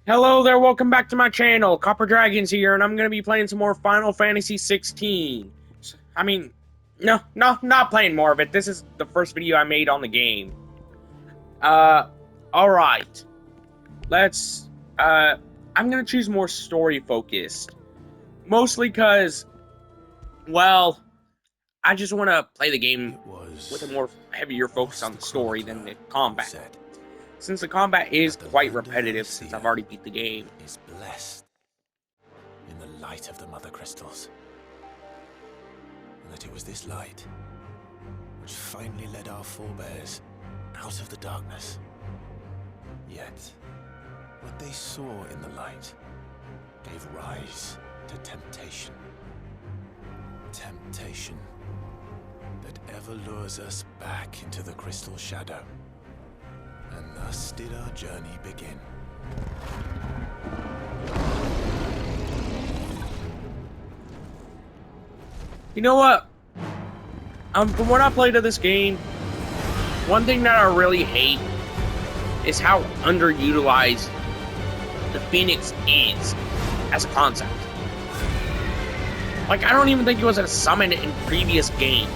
Hello there, welcome back to my channel. Copper Dragons here, and I'm gonna be playing some more Final Fantasy 16. I mean, no, not playing more of it. This is the first video I made on the game. Uh, alright. Let's, I'm gonna choose more story-focused. Mostly because, well, I just want to play the game with a more heavier focus on the story than the combat. Since the combat is quite repetitive since I've already beat the game. Is blessed in the light of the mother crystals, and that it was this light which finally led our forebears out of the darkness. Yet, what they saw in the light gave rise to temptation. Temptation that ever lures us back into the crystal shadow. And thus did our journey begin. You know what? From what I played of this game, one thing that I really hate is how underutilized the Phoenix is as a concept. Like, I don't even think it was a summon in previous games.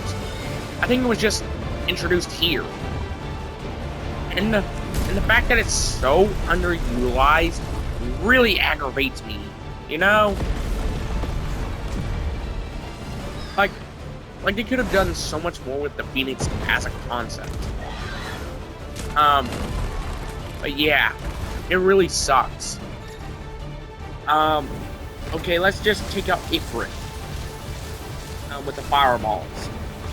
I think it was just introduced here. And the fact that it's so underutilized really aggravates me, you know? Like they could have done so much more with the Phoenix as a concept. But yeah, it really sucks. Okay, let's just take out Ifrit with the fireballs.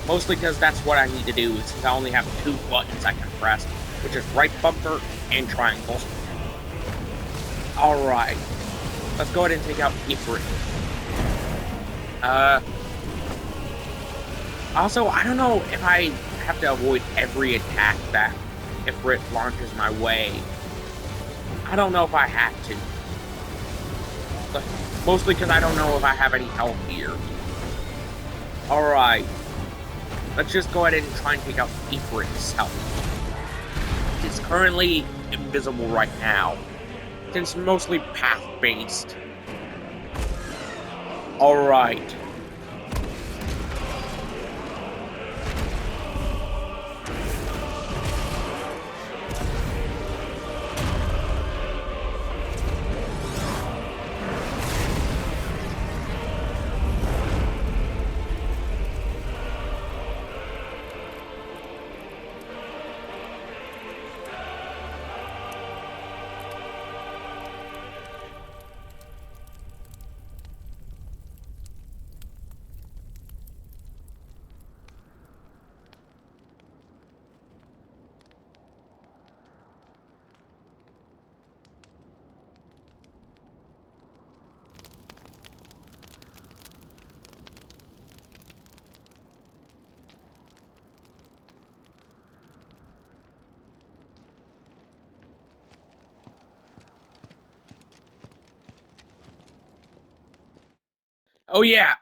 Mostly because that's what I need to do, since I only have two buttons I can press, which is right bumper and triangle. Alright. Let's go ahead and take out Ifrit. Also, I don't know if I have to avoid every attack that Ifrit launches my way. I don't know if I have to. But mostly because I don't know if I have any health here. Alright. Let's just go ahead and try and take out Ifrit's health. It's currently invisible right now, since it's mostly path-based. Alright. Oh yeah,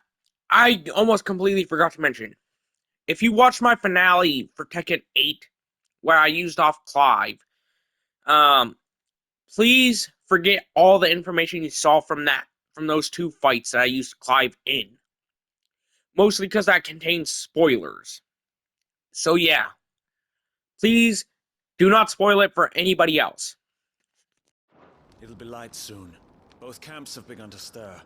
I almost completely forgot to mention. If you watch my finale for Tekken 8, where I used off Clive, um, please forget all the information you saw from those two fights that I used Clive in. Mostly because that contains spoilers. So yeah, please do not spoil it for anybody else. It'll be light soon. Both camps have begun to stir.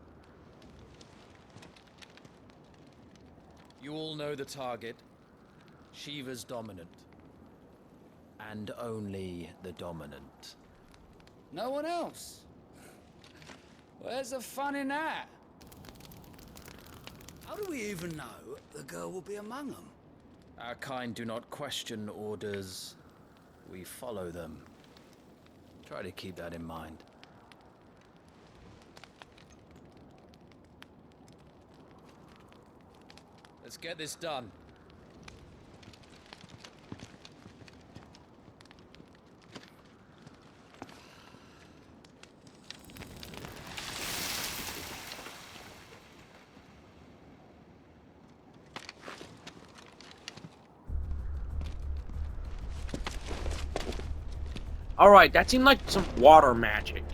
You all know the target. Shiva's dominant. And only the dominant. No one else? Where's the fun in that? How do we even know the girl will be among them? Our kind do not question orders. We follow them. Try to keep that in mind. Let's get this done. Alright, that seemed like some water magic.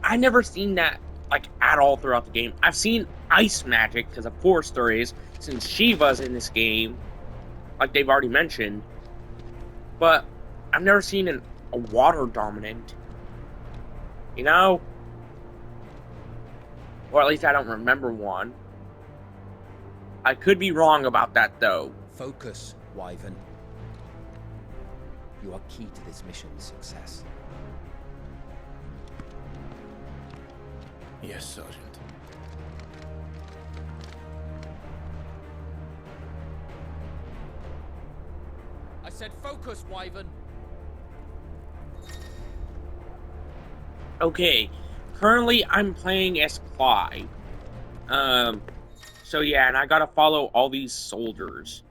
I never seen that like at all throughout the game. I've seen ice magic because of course there is, since Shiva's in this game, like they've already mentioned. But I've never seen a water dominant. You know? Or at least I don't remember one. I could be wrong about that though. Focus, Wyvern. You are key to this mission's success. Yes, Sergeant. I said focus, Wyvern. Okay, currently I'm playing as Clive. So yeah, and I gotta follow all these soldiers.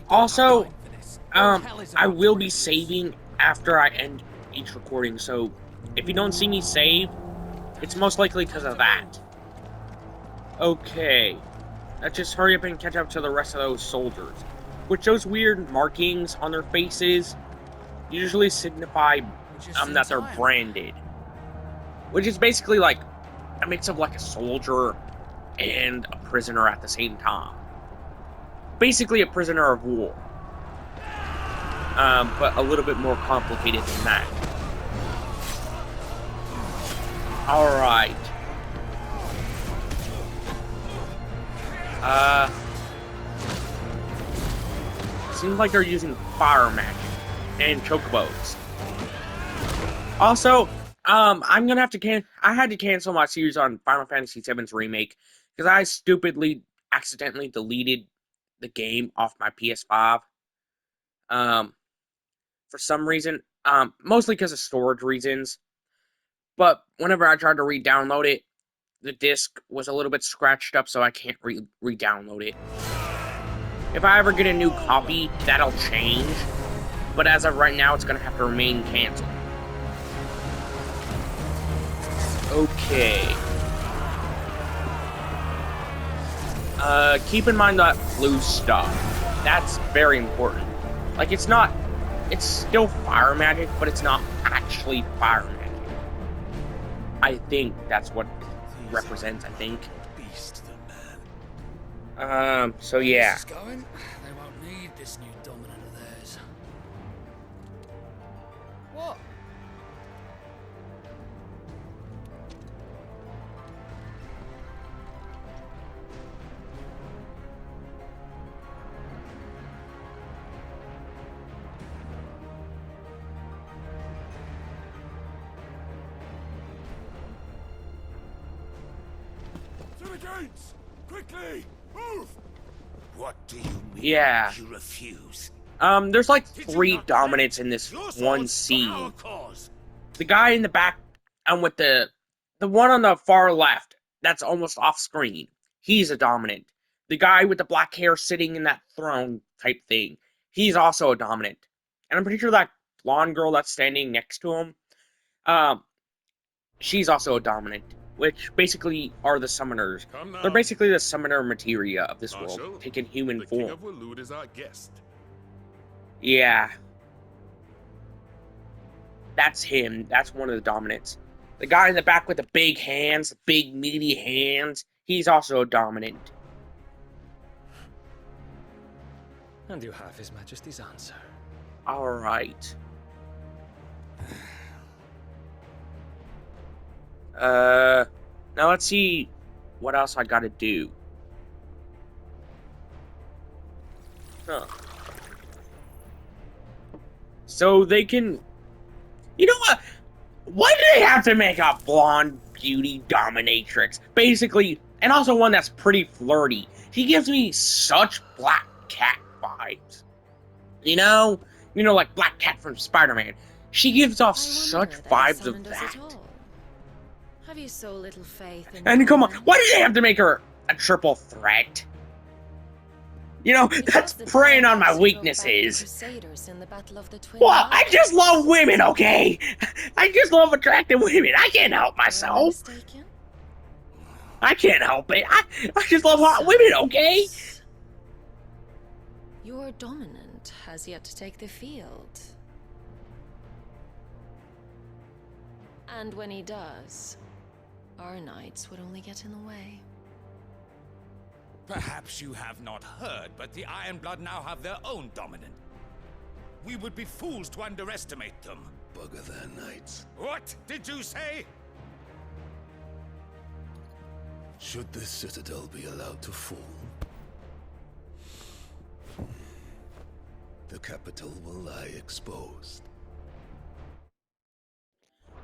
Also, I will be saving after I end each recording, so if you don't see me save, it's most likely because of that. Okay, let's just hurry up and catch up to the rest of those soldiers. Which those weird markings on their faces usually signify that they're branded. Which is basically like a mix of like a soldier and a prisoner at the same time. Basically a prisoner of war. But a little bit more complicated than that. Alright. Seems like they're using fire magic and chocobos. Also, I'm gonna have to I had to cancel my series on Final Fantasy VII's remake because I stupidly accidentally deleted the game off my PS5. For some reason, mostly because of storage reasons. But whenever I tried to re-download it, the disc was a little bit scratched up, so I can't re-download it. If I ever get a new copy, that'll change. But as of right now, it's gonna have to remain canceled. Okay. Keep in mind that blue stuff. That's very important. Like, it's still fire magic, but it's not actually fire magic. I think that's what it represents, I think. Beast, the man. So yeah. This is going, they won't need this new dominant of theirs. What? To the gates! Quickly! Move! What do you mean? Yeah. You refuse? There's like Did you 3 not dominants pledge in this your one swords for our scene. cause? The guy in the back, with the one on the far left, that's almost off screen. He's a dominant. The guy with the black hair sitting in that throne type thing, he's also a dominant. And I'm pretty sure that blonde girl that's standing next to him, she's also a dominant. Which basically are the summoners. Come now. They're basically the summoner materia of this Marshal, world, taking human the King form. of Waloed is our guest. Yeah. That's him. That's one of the dominants. The guy in the back with the big hands, the big meaty hands, he's also a dominant. And you have His Majesty's answer. Alright. Now let's see what else I gotta do. Huh. So they can... You know what? Why do they have to make a blonde beauty dominatrix? Basically, and also one that's pretty flirty. She gives me such Black Cat vibes. You know, like Black Cat from Spider-Man. She gives off such vibes of that. Have you so little faith in And come on, women? why do they have to make her a triple threat? You know, that's preying on my weaknesses. Well, I just love women, okay? I just love attractive women. I can't help myself. I can't help it. I just love hot women, okay? Your dominant has yet to take the field. And when he does, our knights would only get in the way. Perhaps you have not heard, but the Iron Blood now have their own dominant. We would be fools to underestimate them. Bugger their knights. What did you say? Should this citadel be allowed to fall, the capital will lie exposed.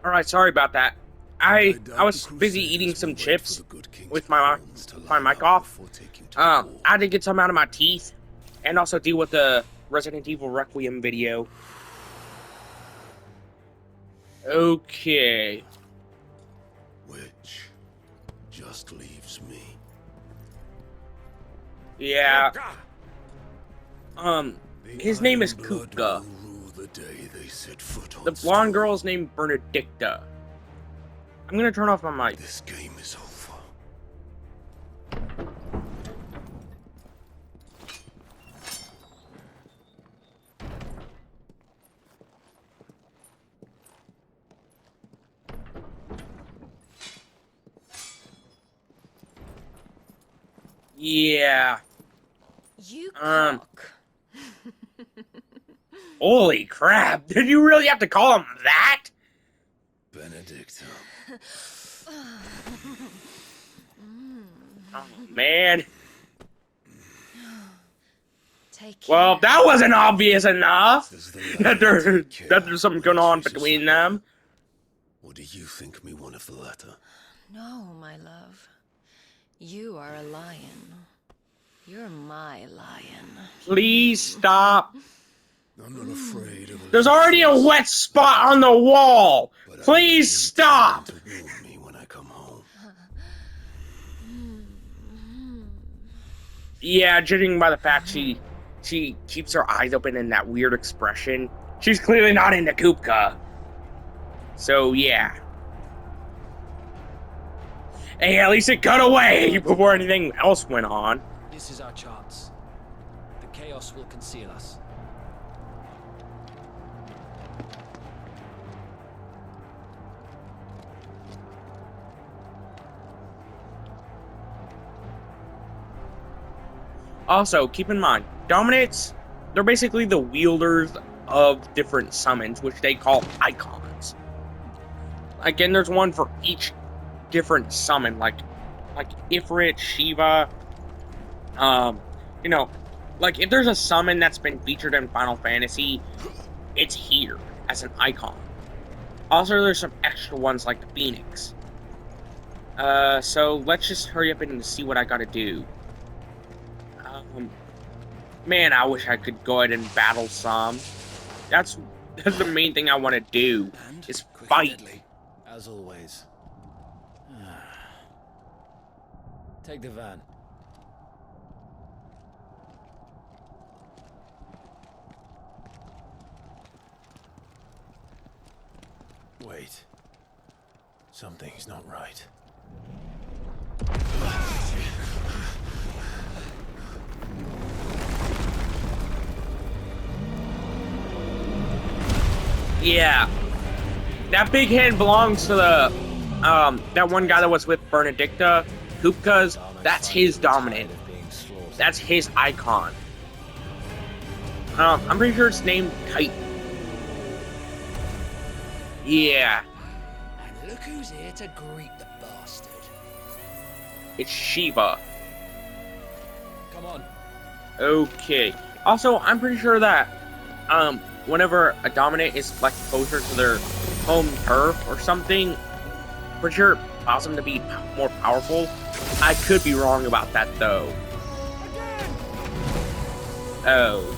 Alright, sorry about that. I was busy eating some chips with my mic off. I had to get some out of my teeth and also deal with the Resident Evil Requiem video. Okay. Which just leaves me. Yeah. His name is Iron Blood Kupka. will rule the day they set foot on The blonde stone. girl's named Benedicta. I'm gonna turn off my mic. This game is over. Yeah. You Um, cock. Holy crap. Did you really have to call him that? Benedicta. Oh, man. Take Well, care. that wasn't obvious enough. Does the That latter take care there's something of going on Jesus between Son? them. Or do you think me one of the latter? No, my love. You are a lion. You're my lion. Please stop. I'm not afraid of. There's already a wet spot on the wall. But I Please need stop. someone to warn me when I come home. Yeah, judging by the fact she keeps her eyes open in that weird expression, she's clearly not into Kupka. So yeah. Hey, at least it cut away before anything else went on. This is our chance. The chaos will conceal us. Also, keep in mind, Dominates, they're basically the wielders of different summons, which they call icons. Again, there's one for each different summon, like Ifrit, Shiva. You know, like if there's a summon that's been featured in Final Fantasy, it's here as an icon. Also, there's some extra ones like the Phoenix. So let's just hurry up and see what I gotta do. Man, I wish I could go ahead and battle some. That's the main thing I want to do, And is quick and fight. deadly, as always. Take the van. Wait. Something's not right. Yeah. That big hand belongs to the, that one guy that was with Benedicta. Kupka's, that's his dominant. That's his icon. I'm pretty sure it's named Titan. Yeah. And look who's here to greet the bastard. It's Shiva. Come on. Okay. Also, I'm pretty sure that, whenever a dominant is like closer to their home turf or something, pretty sure it allows them to be more powerful. I could be wrong about that though. Oh.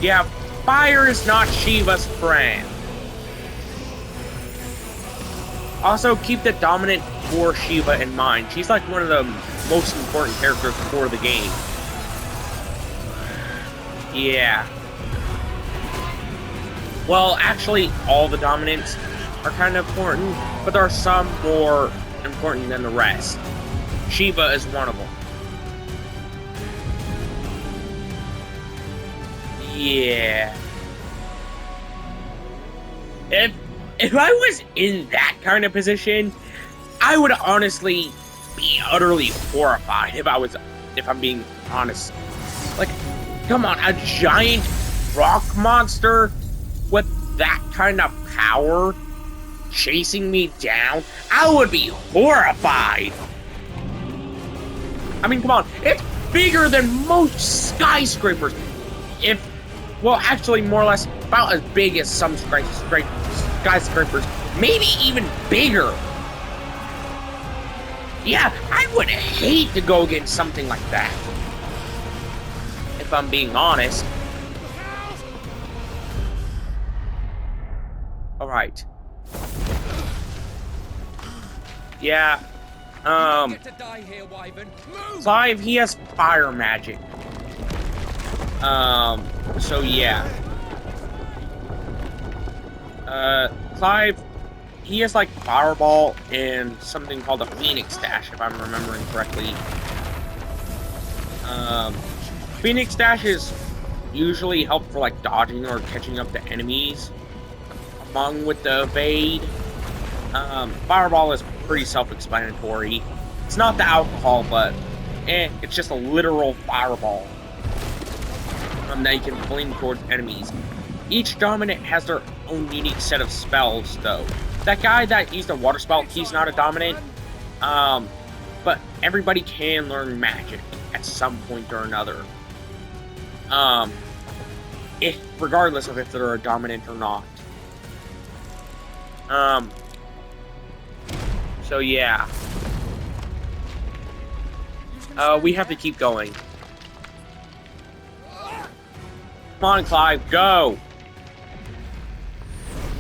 Yeah, fire is not Shiva's friend. Also, keep the dominant for Shiva in mind. She's like one of the most important characters for the game. Yeah. Well, actually, all the dominants are kind of important, but there are some more important than the rest. Shiva is one of them. Yeah. if I was in that kind of position, I would honestly be utterly horrified if I'm being honest. Like, come on, a giant rock monster with that kind of power chasing me down, I would be horrified. I mean, come on, it's bigger than most skyscrapers. Well, actually, more or less, about as big as some skyscrapers, maybe even bigger. Yeah, I would hate to go against something like that, if I'm being honest. Alright. Yeah, Get to die here, Wyvern. Move! Clive, he has fire magic. So yeah. Clive, he has like Fireball and something called a Phoenix Dash, if I'm remembering correctly. Phoenix Dashes usually help for like dodging or catching up to enemies, along with the evade. Fireball is pretty self-explanatory. It's not the alcohol, but it's just a literal fireball that you can fling towards enemies. Each dominant has their own unique set of spells, though. That guy that used a water spell, he's not a dominant. But everybody can learn magic at some point or another. Regardless of if they're a dominant or not. So yeah. We have to keep going. Come on, Clive, go!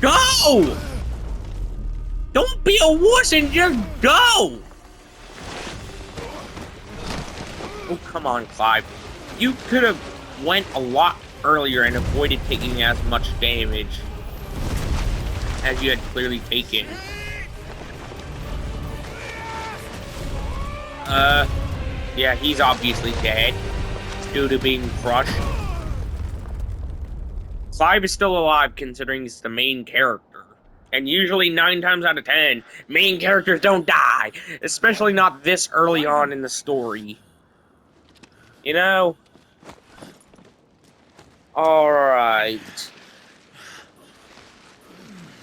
Go! Don't be a wuss and just go! Oh, come on, Clive. You could have went a lot earlier and avoided taking as much damage as you had clearly taken. Yeah, he's obviously dead due to being crushed. Clive is still alive considering he's the main character. And usually 9 times out of 10, main characters don't die. Especially not this early on in the story. You know? Alright.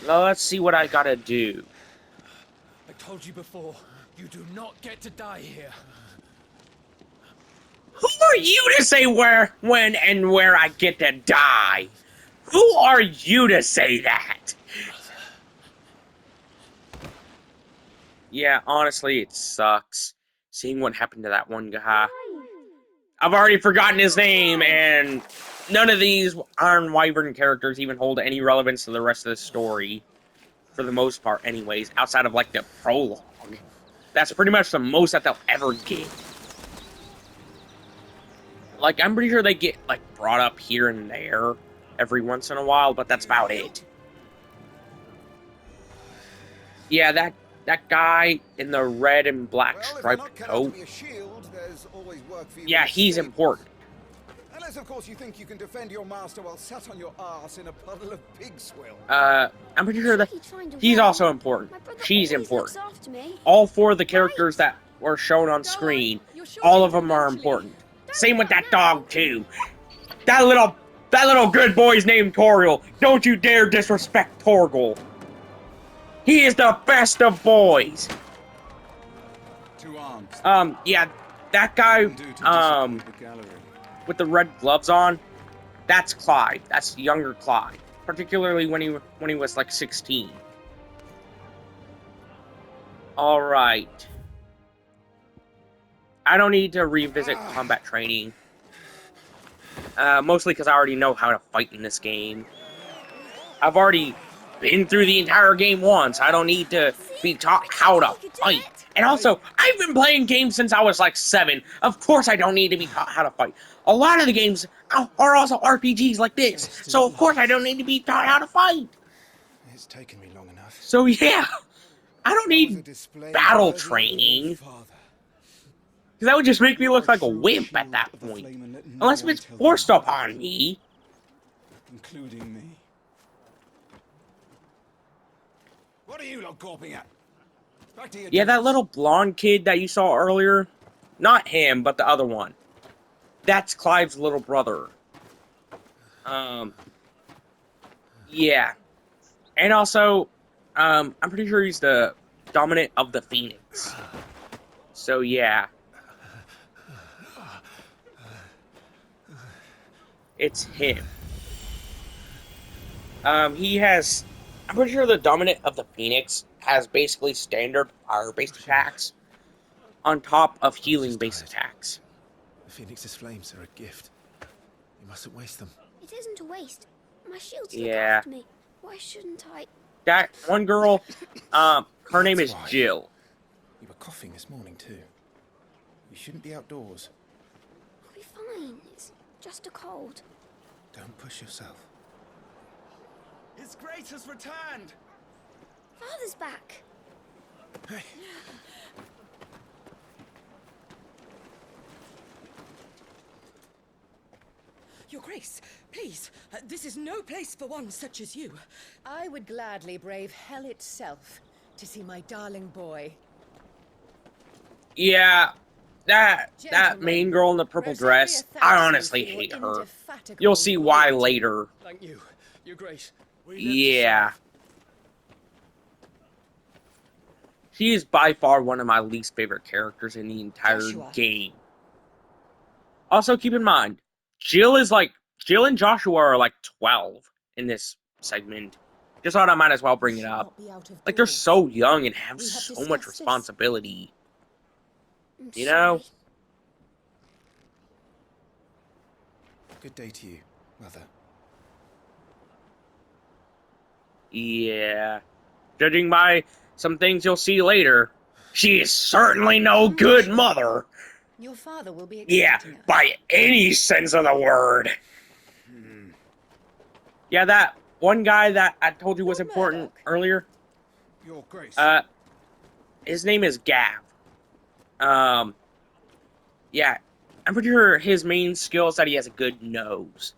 Now let's see what I gotta do. I told you before, you do not get to die here. Who are you to say when, and where I get to die? Who are you to say that? Yeah, honestly, it sucks. Seeing what happened to that one guy. I've already forgotten his name, and none of these Iron Wyvern characters even hold any relevance to the rest of the story. For the most part, anyways, outside of, like, the prologue. That's pretty much the most that they'll ever get. Like, I'm pretty sure they get, like, brought up here and there every once in a while, but that's about it. Yeah, that guy in the red and black striped coat. Yeah, he's important. Unless, of course, you think you can defend your master while sat on your ass in a puddle of pig swill. I'm pretty sure that he's also important. She's important. All 4 of the characters that were shown on screen, all of them are important. Same with that dog, too. That little good boy's named Torgal. Don't you dare disrespect Torgal. He is the best of boys. Yeah, that guy, with the red gloves on, that's Clive. That's younger Clive. Particularly when he was like 16. Alright. I don't need to revisit combat training. Mostly because I already know how to fight in this game. I've already been through the entire game once. I don't need to be taught how to fight. And also, I've been playing games since I was like 7. Of course I don't need to be taught how to fight. A lot of the games are also RPGs like this. So of course I don't need to be taught how to fight. It's taken me long enough. So yeah, I don't need battle training. Because that would just make me look like a wimp at that point. Unless it's forced upon me. Including me. What are you lot gawping at? Back to your Yeah, that duties. little blonde kid that you saw earlier. Not him, but the other one. That's Clive's little brother. Yeah. And also, I'm pretty sure he's the dominant of the Phoenix. So, yeah. It's him. He has... I'm pretty sure the dominant of the Phoenix has basically standard fire-based attacks on top of healing-based attacks. The Phoenix's flames are a gift. You mustn't waste them. It isn't a waste. My shields look Yeah. after me. Why shouldn't I? That one girl, her name is That's why. Jill. You were coughing this morning too. You shouldn't be outdoors. I'll be fine. It's just a cold. Don't push yourself. His Grace has returned! Father's back. Hey. Your Grace, please, this is no place for one such as you. I would gladly brave hell itself to see my darling boy. Yeah, that Gentlemen, main girl in the purple dress, Rosaria I thanks you honestly for your hate her. indefatigable You'll see why loyalty. later. Thank you, Your Grace. We live to Yeah. serve. She is by far one of my least favorite characters in the entire Joshua. game. Also, keep in mind, Jill and Joshua are like 12 in this segment. Just thought I might as well bring You it should up. not be out of Like, they're doors. so young and have We have so much discussed this. responsibility. I'm You know? sorry. Good day to you, Mother. Yeah. Judging by some things you'll see later, she is certainly no good mother. Your father will be Yeah, expecting us. by any sense of the word. Yeah, that one guy that I told you was Lord important Murdoch. earlier, Your Grace. his name is Gav. Yeah, I'm pretty sure his main skill is that he has a good nose.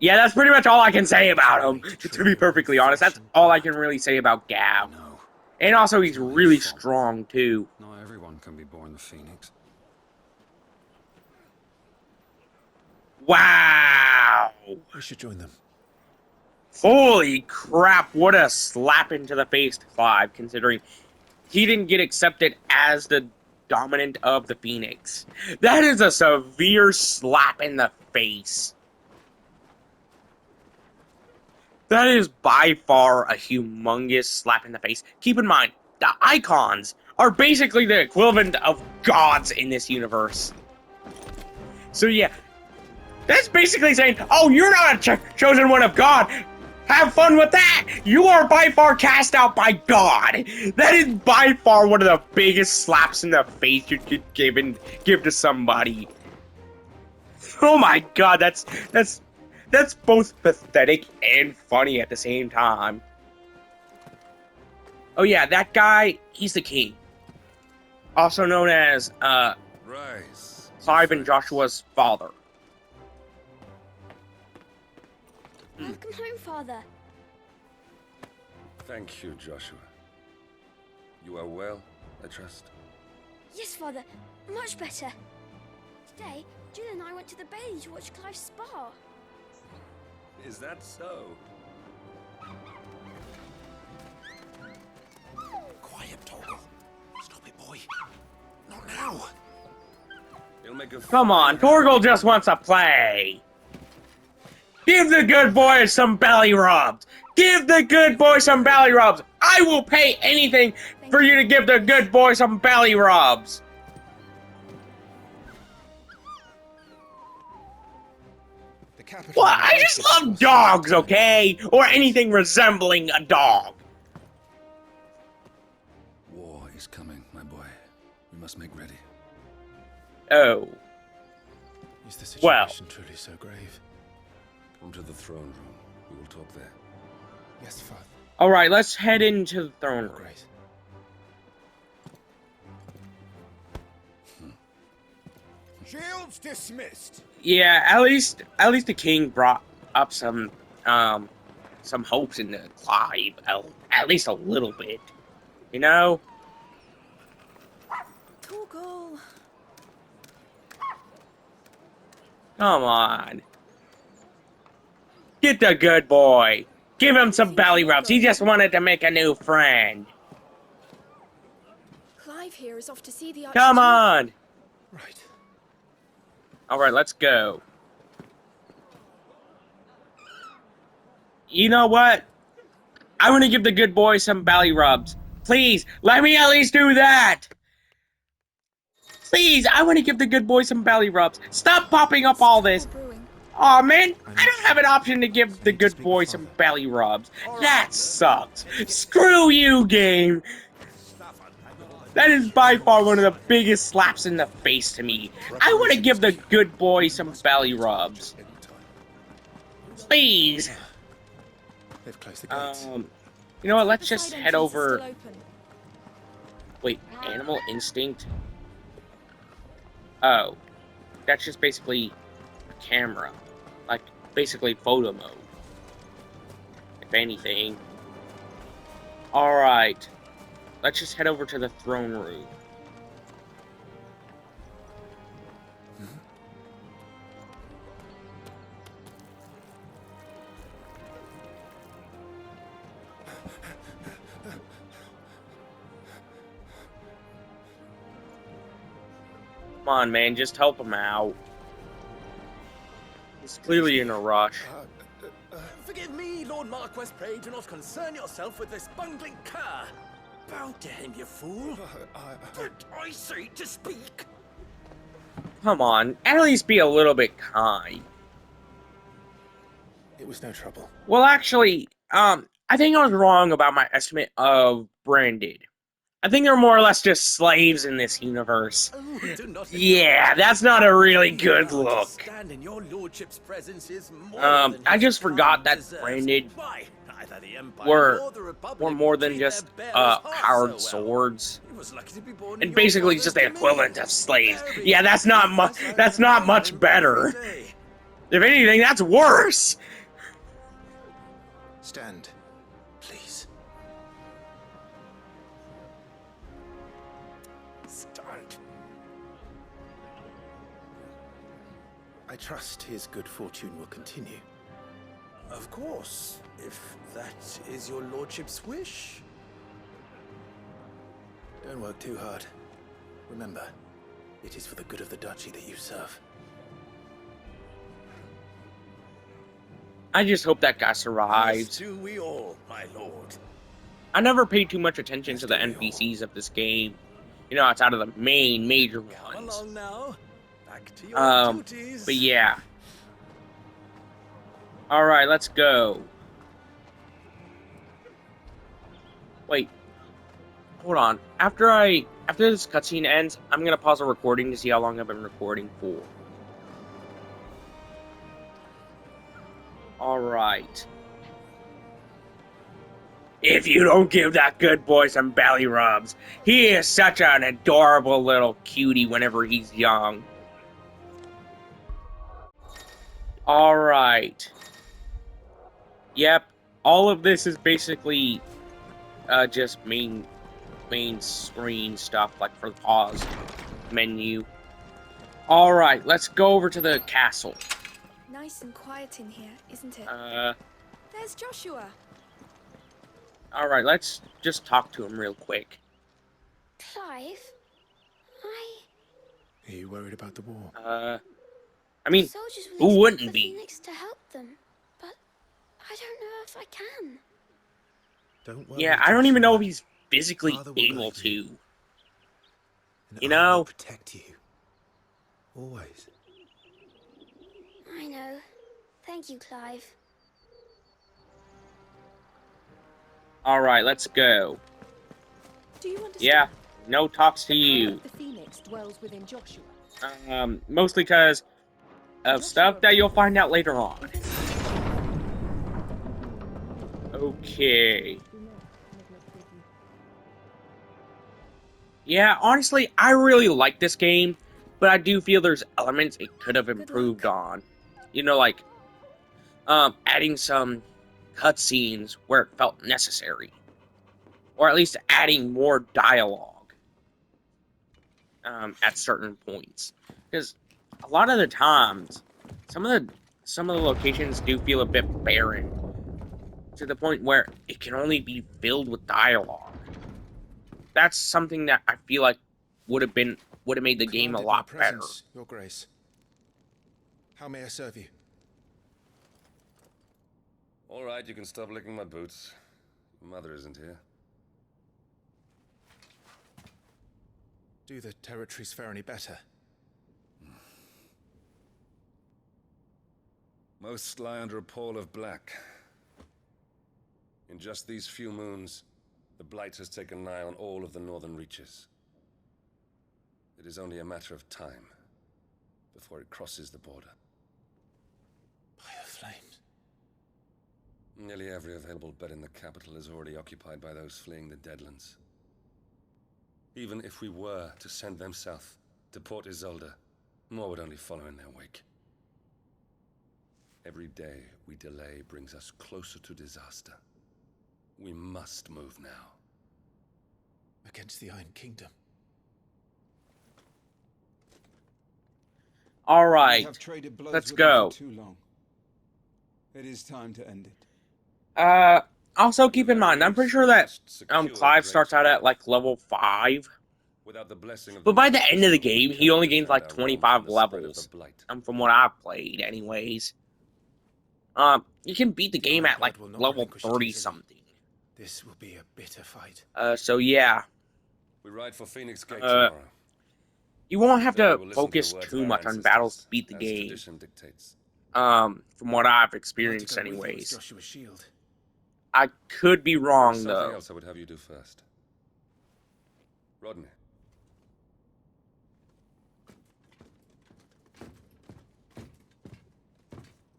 Yeah, that's pretty much all I can say about him, to be perfectly honest. That's all I can really say about Gav. No, And also, he's It's not really his fault. strong, too. not everyone can be born the Phoenix. Wow! We should join them. Holy crap, what a slap into the face to Clive, considering he didn't get accepted as the dominant of the Phoenix. That is a severe slap in the face. That is by far a humongous slap in the face. Keep in mind, the icons are basically the equivalent of gods in this universe. So yeah, that's basically saying, oh, you're not a chosen one of God. Have fun with that! You are by far cast out by God! That is by far one of the biggest slaps in the face you could give to somebody. Oh my god, that's both pathetic and funny at the same time. Oh yeah, that guy, he's the king. Also known as, Rise. Clive and Joshua's father. Welcome home, Father. Thank you, Joshua. You are well, I trust. Yes, Father. Much better. Today, Jill and I went to the bailey to watch Clive's spa. Is that so? Quiet, Torgal. Stop it, boy. Not now. He'll make a Come on, Torgal just wants to play. Give the good boy some belly rubs. Give the good boy some belly rubs. I will pay anything for you to give the good boy some belly rubs. The capital. Well, I just love dogs, okay? Or anything resembling a dog. War is coming, my boy. We must make ready. Oh. Is the Well. situation truly so grave? Come to the throne room. We will talk there. Yes, Father. Alright, let's head into the throne Your room. Grace. Shields dismissed. Yeah, at least the king brought up some some hopes into Clive, at least a little bit. You know? Torgal. Come on. Get the good boy. Give him some belly rubs. He just wanted to make a new friend. Clive here is off to see the Come Archduke. on. Right. Alright, let's go. You know what? I want to give the good boy some belly rubs. Please, let me at least do that. Please, I want to give the good boy some belly rubs. Stop popping up all this. Aw, man, I don't have an option to give the good boy some belly rubs. That sucks. Screw you, game. That is by far one of the biggest slaps in the face to me. I want to give the good boy some belly rubs. Please. They've closed the gates. You know what? Let's just head over. Wait, Animal Instinct? Oh, that's just basically a camera. Like, basically photo mode. If anything. Alright. Let's just head over to the throne room. Come on, man, just help him out. He's clearly in a rush. Forgive me, Lord Marquess, pray do not concern yourself with this bungling cur. Bow to him, you fool. Did I say to speak? Come on, at least be a little bit kind. It was no trouble. Well, actually, I think I was wrong about my estimate of Branded. I think they're more or less just slaves in this universe. Oh, do not Yeah, that's not a really good look. Stand in your lordship's presence is more than I just his forgot crown that deserves. Branded Why, neither the Empire were nor the Republic more than treat just their bearers half powered so well. swords. He was lucky to be born in And your basically father's just the domain. equivalent of slaves. Very Yeah, that's not much better. If anything, that's worse. Stand, please. Stand. I trust his good fortune will continue. Of course, if that is your lordship's wish. Don't work too hard. Remember, it is for the good of the duchy that you serve. I just hope that guy survives. Yes, do we all, my lord. I never paid too much attention to the NPCs of this game. You know, outside of the main major Come ones. along now. Back to your duties. But yeah. Alright, let's go. Wait. Hold on. After this cutscene ends, I'm gonna pause the recording to see how long I've been recording for. Alright. If you don't give that good boy some belly rubs, he is such an adorable little cutie whenever he's young. Alright. Yep, all of this is basically just main screen stuff, like for the pause menu. Alright, let's go over to the castle. Nice and quiet in here, isn't it? There's Joshua. Alright, let's just talk to him real quick. Clive? Are you worried about the war? I mean, Soldiers who will wouldn't expect the be? Phoenix to help them, but I don't know if I can. Don't worry. Yeah, I don't even know if he's Joshua. physically Father will able guide you. to. And You I know? will protect you. Always. I know. Thank you, Clive. Alright, let's go. Do you understand? Yeah, no talks to you. The Phoenix dwells within Joshua. Mostly because of stuff that you'll find out later on. Okay. Yeah, honestly, I really like this game, but I do feel there's elements it could have improved on. You know, like, adding some cutscenes where it felt necessary. Or at least adding more dialogue at certain points. Because a lot of the times, some of the locations do feel a bit barren, to the point where it can only be filled with dialogue. That's something that I feel like would have made the game a lot better. Your Grace. How may I serve you? All right, you can stop licking my boots. Your mother isn't here. Do the territories fare any better? Most lie under a pall of black. In just these few moons, the Blight has taken nigh on all of the northern reaches. It is only a matter of time before it crosses the border. By the flames. Nearly every available bed in the capital is already occupied by those fleeing the Deadlands. Even if we were to send them south to Port Isolde, more would only follow in their wake. Every day we delay brings us closer to disaster. We must move now. Against the Iron Kingdom. All right, let's go. Too long. It is time to end it. Also keep in mind, I'm pretty sure that Clive starts out at like level 5. Without the blessing of But by the end of the game, he only gains like 25 levels. From what I've played, anyways. You can beat the game at like level 30 something. This will be a bitter fight. So yeah. We ride for Phoenix Gate tomorrow. You won't have to focus too much on battles to beat the game. From what I've experienced, anyways. Joshua's shield. I could be wrong, though. Something else I would have you do first. Rodney.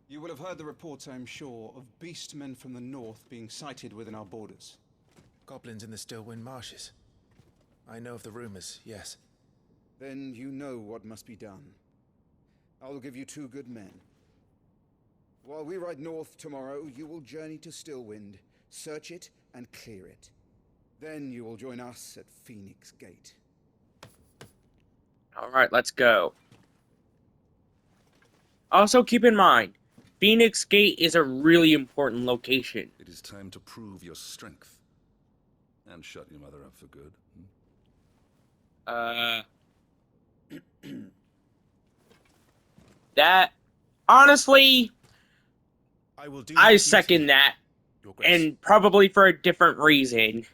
You will have heard the reports, I'm sure, of beastmen from the north being sighted within our borders. Goblins in the Stillwind marshes. I know of the rumors, yes. Then you know what must be done. I will give you 2 good men. While we ride north tomorrow, you will journey to Stillwind, search it, and clear it. Then you will join us at Phoenix Gate. Alright, let's go. Also keep in mind, Phoenix Gate is a really important location. It is time to prove your strength. And shut your mother up for good. That, honestly, I second that, Grace. and probably for a different reason.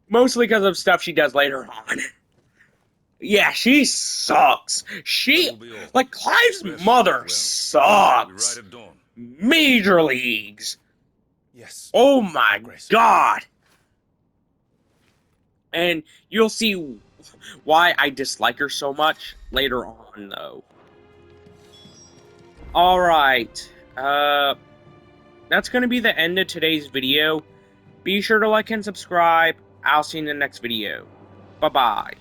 Mostly because of stuff she does later on. Yeah, she sucks. Like, Clive's mother sucks. Major leagues. Yes. Oh my god. And you'll see why I dislike her so much later on, though. Alright. That's going to be the end of today's video. Be sure to like and subscribe. I'll see you in the next video. Bye-bye.